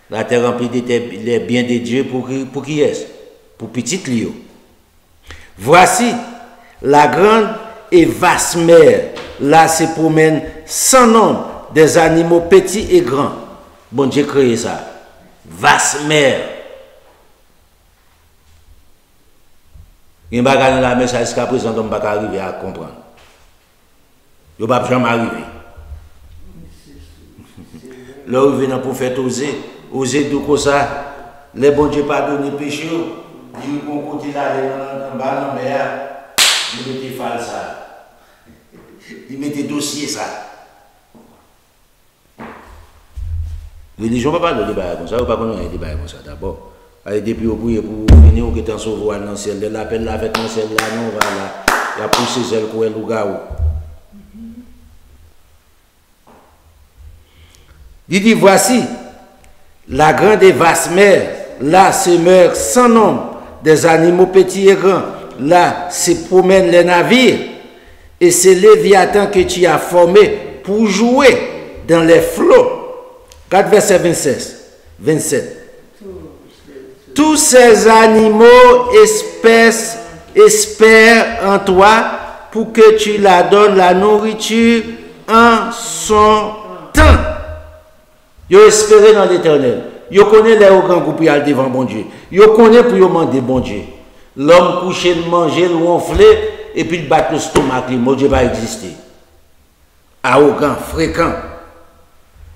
La terre remplie de les biens de Dieu pour qui est-ce? Pour petit Lio. Voici la grande et vaste mer. Là se promènent sans nombre des animaux petits et grands. Bon Dieu créé ça. Vaste mer. Il y a un bagage dans la mer, ça jusqu'à présent, on ne peut pas arriver à comprendre. Il ne va jamais arriver. Là où il vient pour faire oser tout comme ça, les bon Dieu pardonne les péchés, ils vont continuer à aller dans la mer, ils mettent false ça. Ils mettent dossier ça. La religion ne peut pas parler de débat comme ça, ou pas qu'on ait un débat comme ça d'abord. Depuis au prier pour venir ou qui est en sauveur dans le ciel, de l'appel là avec le ciel là, non, voilà. Il a poussé celle pour le gars. Il dit voici la grande et vaste mer, là se meurent sans nombre des animaux petits et grands, là se promènent les navires, et c'est Léviathan que tu as formé pour jouer dans les flots. 4 verset 27. Tous ces animaux espèrent en toi pour que tu leur donnes la nourriture en son temps. Ils espèrent dans l'Éternel. Ils connaissent les grands groupes devant bon Dieu. Ils connaissent pour demander bon Dieu. L'homme couché, manger, le ronfler, et puis il bat le stomac, mon Dieu va exister. Arrogant, fréquent.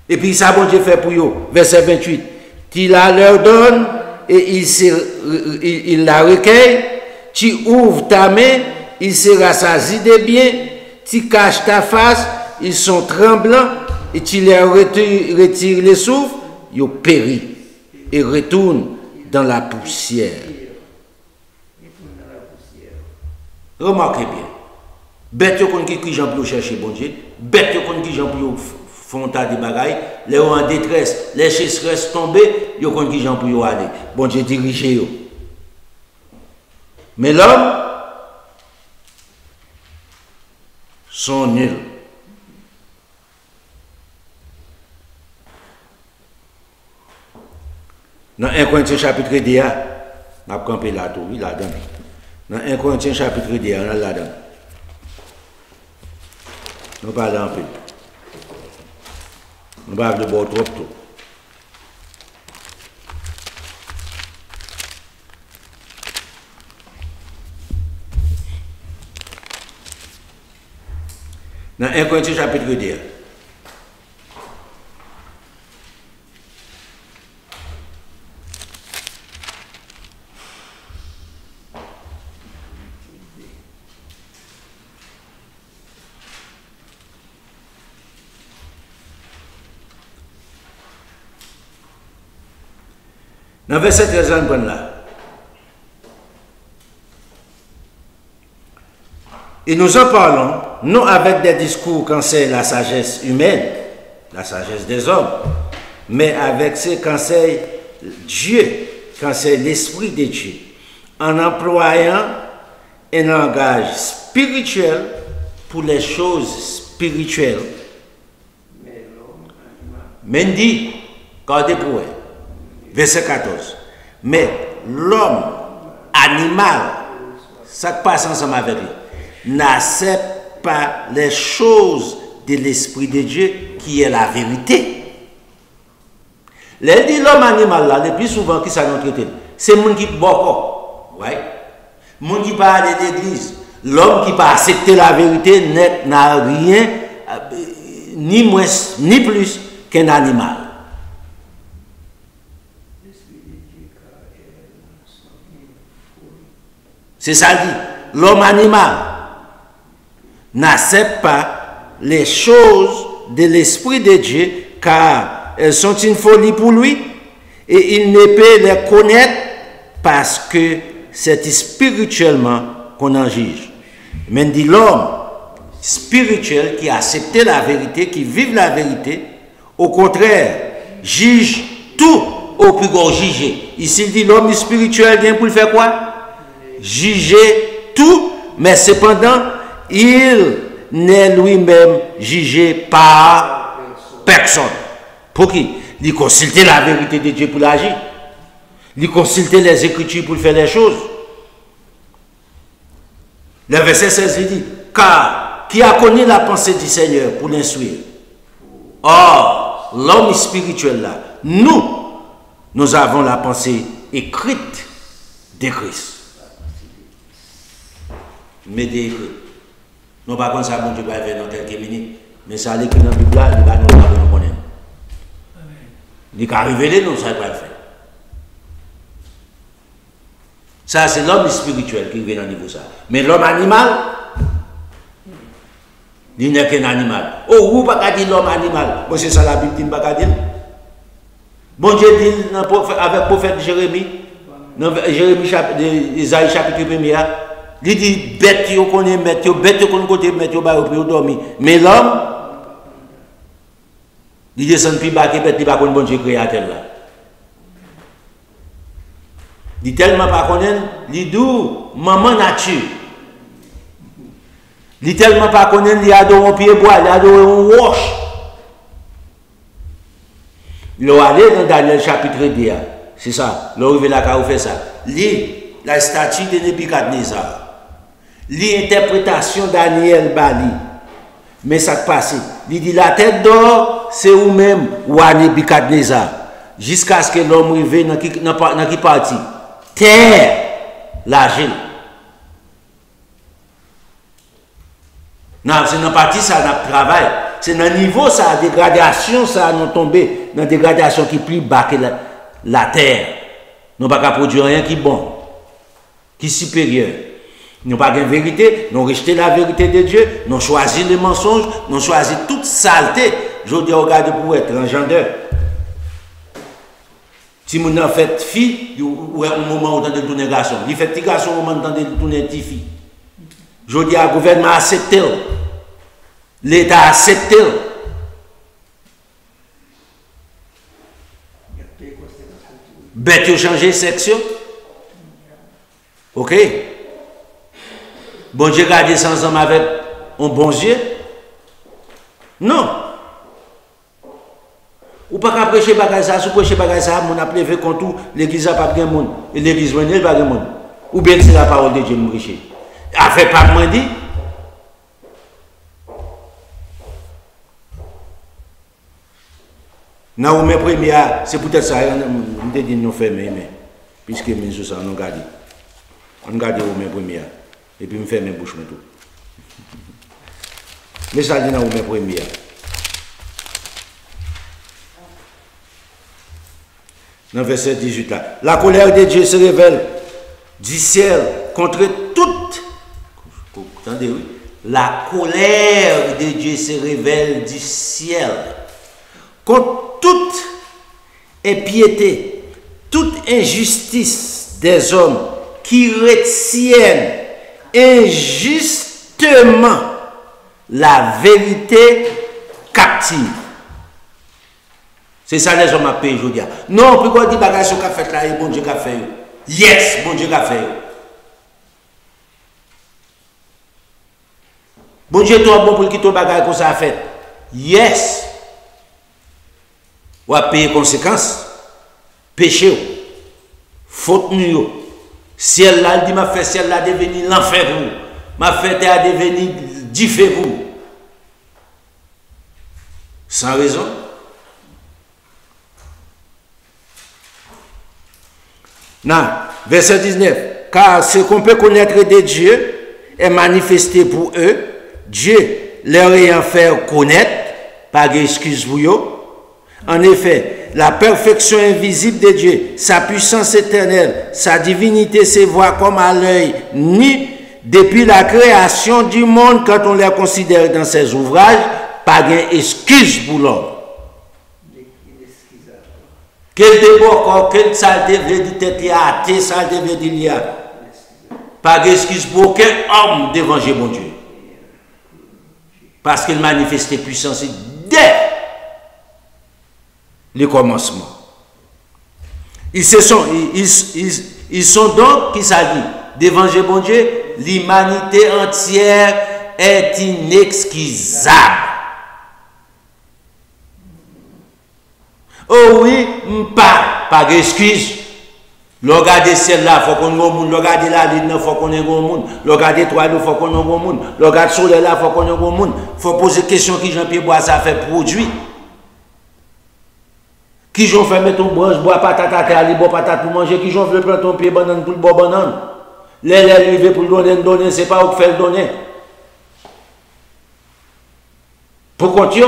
Et puis ça, bon Dieu fait pour eux. Verset 28. Tu la leur donnes et il la recueille. Tu ouvres ta main, il se rassasie de biens. Tu caches ta face, ils sont tremblants. Et tu leur retires les souffles, ils périssent et retournent dans la poussière. Remarquez bien. Bête qui j'en peux chercher bon Dieu. Bête qui j'en peux font tas de bagailles, les en détresse, les chasseresses tombées, ils ont qui j'en peux aller. Bon Dieu dirige. Mais l'homme sont nuls. Dans 1 Corinthiens chapitre 10, on a campé là tout, il a donné. Dans 1 Corinthiens chapitre 10, on a là dedans. On parle un peu. On parle de bon trop tôt. Dans 1 Corinthiens chapitre 10. Dans verset 13, on prend là. Et nous en parlons, non avec des discours quand c'est la sagesse humaine, la sagesse des hommes, mais avec ce quand c'est Dieu, quand c'est l'Esprit de Dieu, en employant un langage spirituel pour les choses spirituelles. Mendi, gardez pour elle. Verset 14. Mais l'homme, animal, ça passe ensemble avec lui, n'accepte pas les choses de l'Esprit de Dieu qui est la vérité. Les dit l'homme animal là, le plus souvent qui ça nous traite, c'est le monde qui boit. Ouais. Le monde qui pas aller à l'église. L'homme qui pas accepter la vérité n'a rien, ni moins, ni plus qu'un animal. C'est ça dit. L'homme animal n'accepte pas les choses de l'Esprit de Dieu car elles sont une folie pour lui et il ne peut les connaître parce que c'est spirituellement qu'on en juge. Mais dit l'homme spirituel qui a accepté la vérité, qui vit la vérité, au contraire, juge tout au plus gros juger. Ici, il dit l'homme spirituel vient pour le faire quoi? Juger tout, mais cependant, il n'est lui-même jugé par personne. Pour qui? Il consulter la vérité de Dieu pour l'agir. Il consulter les Écritures pour faire les choses. Le verset 16 il dit, car qui a connu la pensée du Seigneur pour l'instruire? Or, l'homme spirituel là, nous avons la pensée écrite de Christ. Mais d'écrire. Nous ne pas comme ça, bon Dieu va faire dans quelques minutes. Mais ça, l'écrit dans la Bible là, il va nous connaître. Il va révéler nous, ça va le faire. Ça, c'est l'homme spirituel qui vient dans le niveau ça. Mais l'homme animal, il n'est qu'un animal. Oh, vous ne pouvez pas dire l'homme animal. Bon, c'est ça la Bible dit, ne pas dire. Bon Dieu dit avec le prophète Jérémie, dans Isaïe chapitre 1er, il dit bête, vous connaissez mettre, bête, vous connaissez mettre, vous dormir. Mais l'homme, il descend plus bas que bête, il va connaître bon Dieu créateur là. Il tellement pas connaître, il dit maman nature. Il tellement pas connaître, il adore un pied bois, il adore un roche. Il va aller dans Daniel chapitre 2, c'est ça. Il arrive là quand on fait ça. Lit la statue de Nebuchadnezzar. L'interprétation Daniel Bali. Mais ça passe. Il dit la tête d'or, c'est vous-même, ou à Nebuchadnezzar. Jusqu'à ce que l'homme arrive dans qui partie? Terre, l'argile. Non, c'est dans la partie ça, dans le travail. C'est dans le niveau ça, la dégradation, ça, nous tomber dans la dégradation qui est plus bas que la terre. Nous n'avons pas produire rien qui est bon, qui est supérieur. Nous n'avons pas de vérité, nous rejeté la vérité de Dieu, nous choisi les mensonges, nous choisi toute saleté. Je dis, regardez pour être transgendeur. Si vous avez fait fille, ou un moment où vous avez tourné garçon. Il fait petit garçon au moment où vous avez tourné petite fille. Je dis, le gouvernement a accepté. L'État a accepté. Bête de changer section. Ok? Bon Dieu garde ça ensemble avec un bon Dieu? Non. Ou pas qu'à prêcher bagage ça, si prêcher bagage ça, on a plevé contre tout, l'église n'a pas de monde, et l'église n'a pas de monde. Ou bien c'est la parole de Dieu me prêcher. A fait pas moins dit. Non, mes premières, c'est peut-être ça, on te dit nous fermer, mais puisque mes sous ça, on garde. On garde mes premières. Et puis, me faire mes bouches, tout. Mais ça dit dans mes premières. Dans verset 18 là. La colère de Dieu se révèle du ciel contre toute. Attendez, oui. La colère de Dieu se révèle du ciel contre toute impiété, toute injustice des hommes qui retiennent injustement la vérité captive. C'est ça les hommes à payer aujourd'hui. Non, pourquoi on dit bagage qu'a fait là et bon Dieu qu'a fait. Yes, bon Dieu qu'a fait. Bon Dieu toi bon pour quitter ton bagage comme ça a fait. Yes. Ou à payer conséquences. Péché. Faute nous. Ciel là, il dit m'a fait ciel là devenir l'enfer vous. M'a fait terre devenir diffé vous. Sans raison. Non, verset 19. Car ce qu'on peut connaître de Dieu est manifesté pour eux, Dieu leur ayant fait connaître, pas d'excuse pour eux. En effet, la perfection invisible de Dieu, sa puissance éternelle, sa divinité se voit comme à l'œil nu depuis la création du monde quand on les considère dans ses ouvrages, pas d'excuse pour l'homme. Quel débat, quel saleté veut dire tête à tête, saleté veut dire pas d'excuse pour aucun homme devant mon Dieu. Parce qu'il manifeste puissance dès le commencement. Ils sont donc, qui ça dit, devant mon Dieu, l'humanité entière est inexcusable. Oh oui, pas d'excuse. Regardez celle-là, il faut qu'on ait un monde. Regardez la ligne, il faut qu'on ait un monde. Regardez toi, il faut qu'on ait un monde. Regardez le soleil là, il faut qu'on ait un monde. Il faut poser la question qui Jean-Pierre Bois ça fait produit. Qui j'en fait mettre ton branche, bois patate à terre, aller boire patate pour manger. Qui j'en veut prendre ton pied banane pour le boire banane. Les arrivés pour le donner, c'est pas où faire le donner. Pour continuer.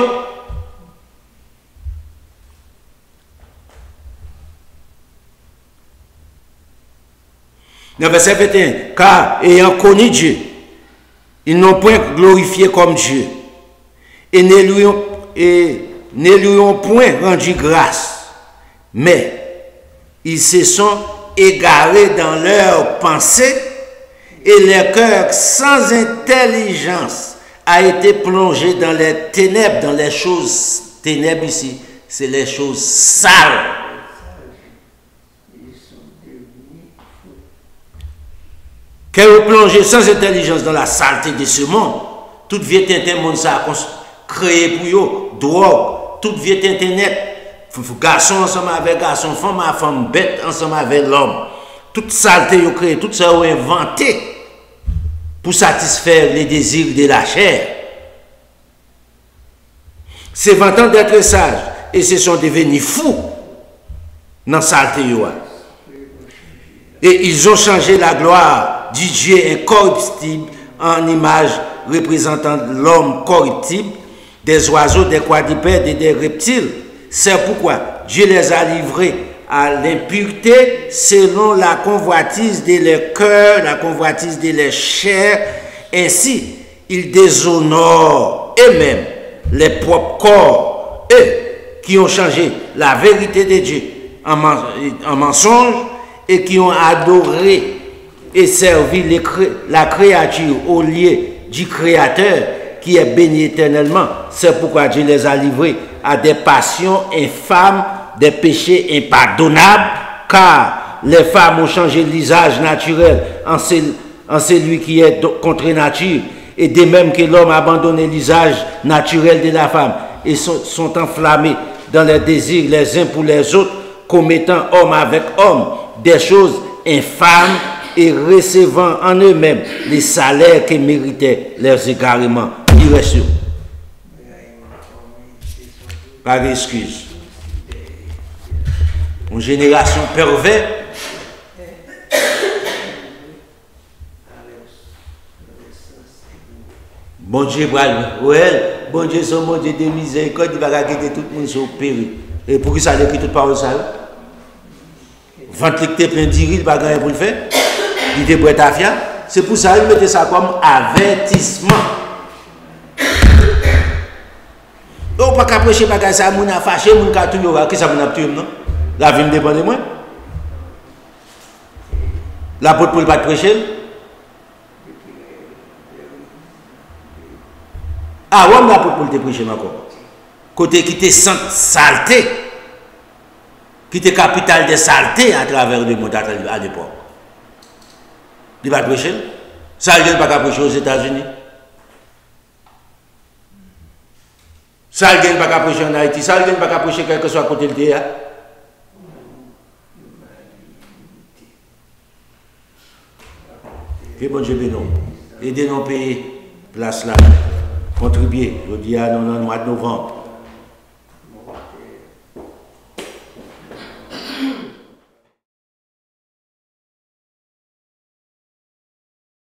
Dans verset 21, car ayant connu Dieu, ils n'ont point glorifié comme Dieu et ne lui ont point rendu grâce, mais ils se sont égarés dans leurs pensées et leur cœur sans intelligence a été plongé dans les ténèbres, dans les choses ténèbres ici, c'est les choses sales. Qu'elle plongé sans intelligence dans la saleté de ce monde. Toute vieille monde ça a créé pour eux, drogue, toute vieille internet, garçon ensemble avec garçon, femme à femme, bête ensemble avec l'homme. Toute saleté ils ont créé, tout ça ont inventé pour satisfaire les désirs de la chair. C'est vantant d'être sages et se sont devenus fous dans la saleté. Et ils ont changé la gloire du Dieu incorruptible en image représentant l'homme corruptible, des oiseaux, des quadrupèdes et des reptiles. C'est pourquoi Dieu les a livrés à l'impureté selon la convoitise de leur cœur, la convoitise de leur chair. Ainsi, ils déshonorent eux-mêmes les propres corps, eux qui ont changé la vérité de Dieu en mensonge et qui ont adoré et servi la créature au lieu du Créateur qui est béni éternellement. C'est pourquoi Dieu les a livrés à des passions infâmes, des péchés impardonnables, car les femmes ont changé l'usage naturel en celui qui est contre nature, et de même que l'homme a abandonné l'usage naturel de la femme et sont enflammés dans les désirs les uns pour les autres, commettant homme avec homme des choses infâmes et recevant en eux-mêmes les salaires que méritaient leurs égarements irrécieux. Pas d'excuse. Une génération perverse. Bon Dieu, bon Dieu, son bon Dieu de miséricorde, il va quitter tout le monde sur le péril. Et pour qui ça écrit toute parole ça? Ventre qui plein d'iril, il va gagner pour le faire. Il te prête à faire. C'est pour ça qu'il mettait ça comme avertissement. On ne peut pas prêcher bagage ça, moun a fâché, moun a tout yo, qui ça moun a tué non? La vie me dépend de moi. L'apôtre Paul pas prêcher. Ah, ouais, l'apôtre Paul te prêcher encore. Côté qui te sent saleté, qui te capitale de saleté à travers le monde à l'époque. Il va prêcher. Ça, il ne va pas prêcher aux États-Unis. Ça, il ne va pas prêcher en Haïti. Ça, il ne va pas prêcher quel que soit côté de l'État. Que bon Dieu bénisse. Aidez nos pays, place là. Contribuer. Je dis à nous, au mois de novembre.